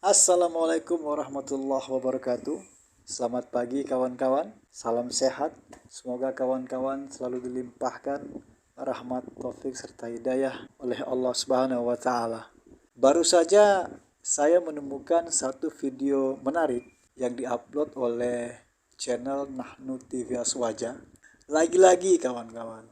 Assalamualaikum warahmatullahi wabarakatuh. Selamat pagi kawan-kawan. Salam sehat. Semoga kawan-kawan selalu dilimpahkan rahmat, taufik serta hidayah oleh Allah Subhanahu wa taala. Baru saja saya menemukan satu video menarik yang diupload oleh channel Nahnu TV Aswaja. Lagi-lagi kawan-kawan.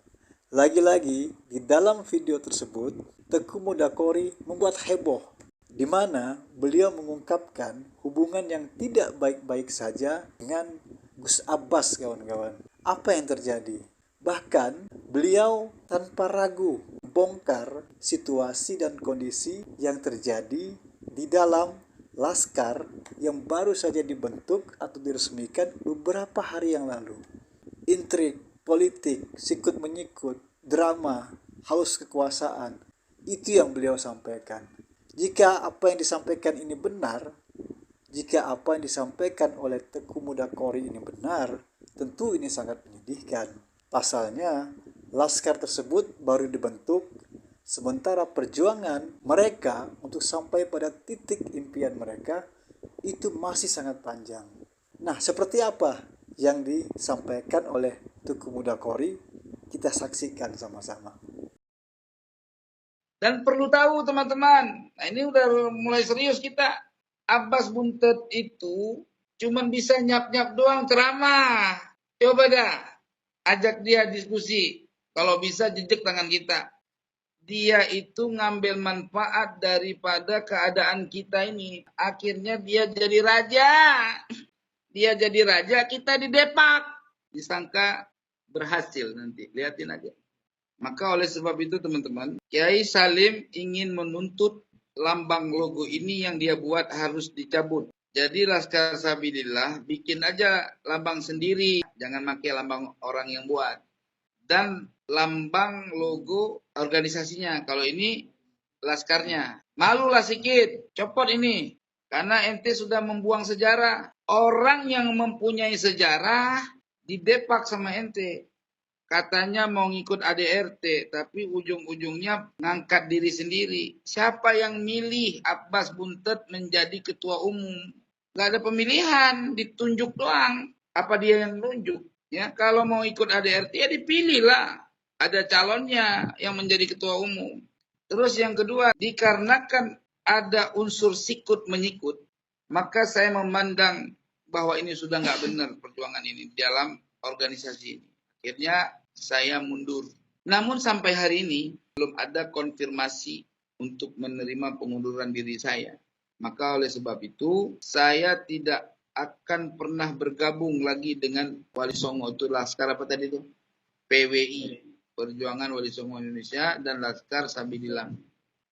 Lagi-lagi di dalam video tersebut Teku Mudakori membuat heboh di mana beliau mengungkapkan hubungan yang tidak baik-baik saja dengan Gus Abbas kawan-kawan. Apa yang terjadi? Bahkan beliau tanpa ragu bongkar situasi dan kondisi yang terjadi di dalam Laskar yang baru saja dibentuk atau diresmikan beberapa hari yang lalu. Intrik, politik, sikut menyikut, drama, haus kekuasaan, itu yang beliau sampaikan. Jika apa yang disampaikan ini benar, jika apa yang disampaikan oleh Teku Mudakori ini benar, tentu ini sangat menyedihkan. Pasalnya, Laskar tersebut baru dibentuk, sementara perjuangan mereka untuk sampai pada titik impian mereka itu masih sangat panjang. Nah, seperti apa yang disampaikan oleh Teku Mudakori? Kita saksikan sama-sama. Dan perlu tahu teman-teman, nah ini udah mulai serius kita. Abbas Buntet itu cuman bisa nyap-nyap doang ceramah. Coba dah, ajak dia diskusi. Kalau bisa jejak tangan kita. Dia itu ngambil manfaat daripada keadaan kita ini. Akhirnya dia jadi raja. Dia jadi raja, kita didepak. Disangka berhasil nanti. Lihatin aja. Maka oleh sebab itu teman-teman, Kiai Salim ingin menuntut lambang logo ini yang dia buat harus dicabut. Jadi Laskar Sabilillah bikin aja lambang sendiri, jangan pakai lambang orang yang buat. Dan lambang logo organisasinya, kalau ini Laskarnya. Malulah sedikit, copot ini. Karena ente sudah membuang sejarah. Orang yang mempunyai sejarah didepak sama ente. Katanya mau ngikut ADRT, tapi ujung-ujungnya ngangkat diri sendiri. Siapa yang milih Abbas Buntet menjadi ketua umum? Gak ada pemilihan, ditunjuk doang. Apa dia yang nunjuk? Ya, kalau mau ikut ADRT ya dipilih lah. Ada calonnya yang menjadi ketua umum. Terus yang kedua, dikarenakan ada unsur sikut menyikut, maka saya memandang bahwa ini sudah nggak benar perjuangan ini dalam organisasi ini. Akhirnya saya mundur. Namun sampai hari ini belum ada konfirmasi untuk menerima pengunduran diri saya. Maka oleh sebab itu saya tidak akan pernah bergabung lagi dengan Wali Songo. Itu Laskar apa tadi itu? PWI, Perjuangan Wali Songo Indonesia, dan Laskar Sabilillah.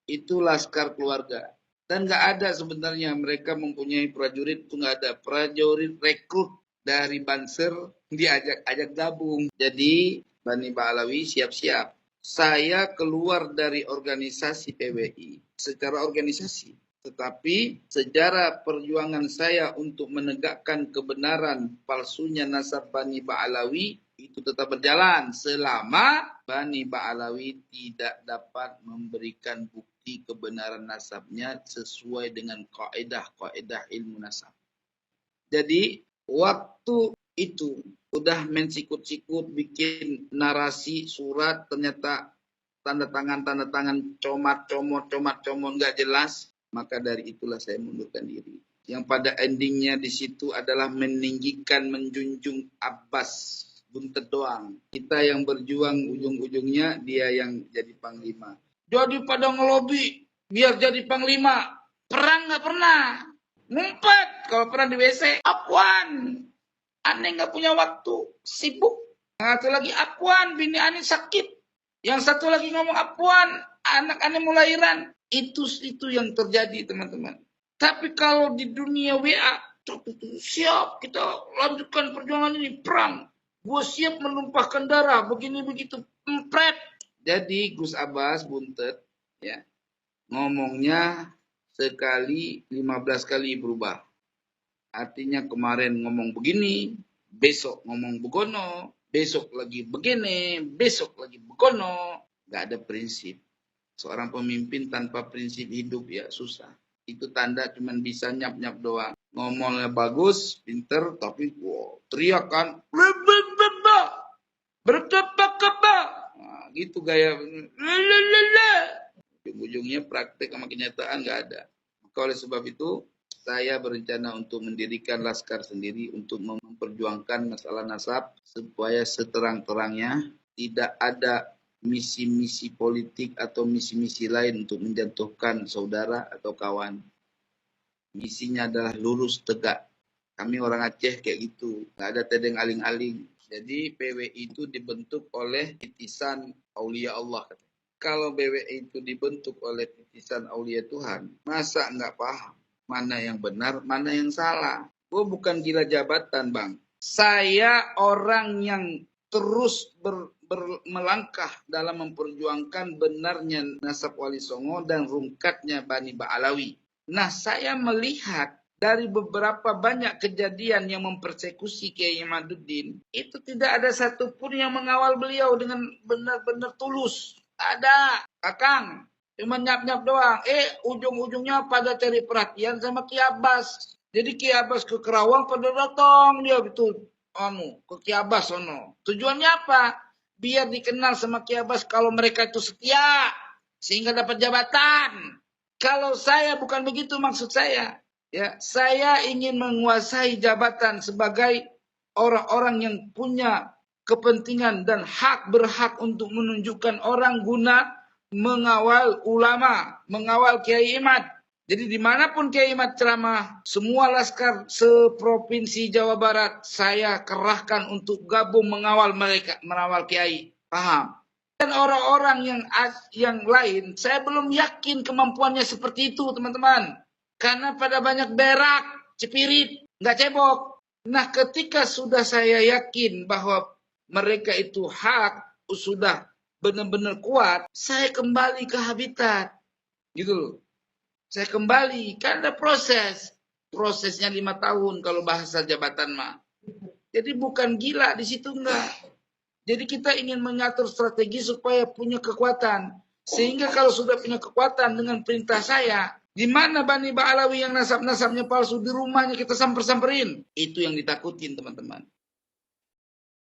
Itu laskar keluarga. Dan nggak ada sebenarnya mereka mempunyai prajurit, itu nggak ada. Prajurit rekrut dari Banser diajak-ajak gabung. Jadi Bani Ba'alawi siap-siap. Saya keluar dari organisasi PWI secara organisasi. Tetapi sejarah perjuangan saya untuk menegakkan kebenaran palsunya nasab Bani Ba'alawi itu tetap berjalan selama Bani Ba'alawi tidak dapat memberikan bukti kebenaran nasabnya sesuai dengan kaidah-kaidah ilmu nasab. Jadi waktu itu udah main sikut-sikut bikin narasi surat, ternyata tanda tangan comot nggak jelas, maka dari itulah saya mundurkan diri. Yang pada endingnya di situ adalah meninggikan, menjunjung Abbas Buntet doang. Kita yang berjuang ujung-ujungnya dia yang jadi panglima. Jadi pada ngelobi biar jadi panglima, perang nggak pernah. Ngumpet kalau pernah di WC, Apwan. Aneh nggak punya waktu, sibuk. Yang satu lagi Apwan, bini aneh sakit. Yang satu lagi ngomong Apwan, anak aneh mau lahiran. Itu yang terjadi teman-teman. Tapi kalau di dunia WA, siap kita lanjutkan perjuangan ini, perang. Gue siap menumpahkan darah, begini begitu, empret. Jadi Gus Abbas Buntet, ya, ngomongnya sekali 15 kali berubah. Artinya kemarin ngomong begini, besok ngomong begono, besok lagi begini, besok lagi begono. Gak ada prinsip. Seorang pemimpin tanpa prinsip hidup ya susah. Itu tanda cuman bisa nyap-nyap doang. Ngomongnya bagus, pinter, tapi wow, teriak kan. Berkeba-keba. Nah, gitu gaya. Ujung-ujungnya praktek sama kenyataan nggak ada. Maka oleh sebab itu, saya berencana untuk mendirikan laskar sendiri untuk memperjuangkan masalah nasab supaya seterang-terangnya tidak ada misi-misi politik atau misi-misi lain untuk menjatuhkan saudara atau kawan. Misinya adalah lurus tegak. Kami orang Aceh kayak gitu, nggak ada tedeng aling-aling. Jadi PWI itu dibentuk oleh titisan Aulia Allah. Kalau PWI itu dibentuk oleh titisan Aulia Tuhan, masa nggak paham mana yang benar, mana yang salah? Gue bukan gila jabatan, Bang. Saya orang yang terus melangkah dalam memperjuangkan benarnya nasab Wali Songo dan rungkatnya Bani Ba'alawi. Nah, saya melihat dari beberapa banyak kejadian yang mempersekusi Kiai Imaduddin, itu tidak ada satupun yang mengawal beliau dengan benar-benar tulus. Ada, Kakang. Cuma nyap-nyap doang. Ujung-ujungnya pada cari perhatian sama Ki Abbas. Jadi Ki Abbas ke Kerawang pada datang dia betul. Ke Ki Abbas sono. Tujuannya apa? Biar dikenal sama Ki Abbas kalau mereka itu setia. Sehingga dapat jabatan. Kalau saya bukan begitu maksud saya. Ya, saya ingin menguasai jabatan sebagai orang-orang yang punya kepentingan dan berhak untuk menunjukkan orang guna mengawal ulama, mengawal Kiai Imad. Jadi dimanapun Kiai Imad ceramah, semua laskar seprovinsi Jawa Barat saya kerahkan untuk gabung mengawal mereka, mengawal Kiai. Paham? Dan orang-orang yang lain, saya belum yakin kemampuannya seperti itu, teman-teman. Karena pada banyak berak, cepirit, nggak cebok. Nah, ketika sudah saya yakin bahwa mereka itu sudah benar-benar kuat, saya kembali ke habitat. Gitu loh. Saya kembali, kan ada prosesnya 5 tahun kalau bahasa jabatan mah. Jadi bukan gila di situ enggak. Jadi kita ingin mengatur strategi supaya punya kekuatan. Sehingga kalau sudah punya kekuatan dengan perintah saya, di mana Bani Ba'alawi yang nasab-nasabnya palsu di rumahnya kita samperin. Itu yang ditakutin teman-teman.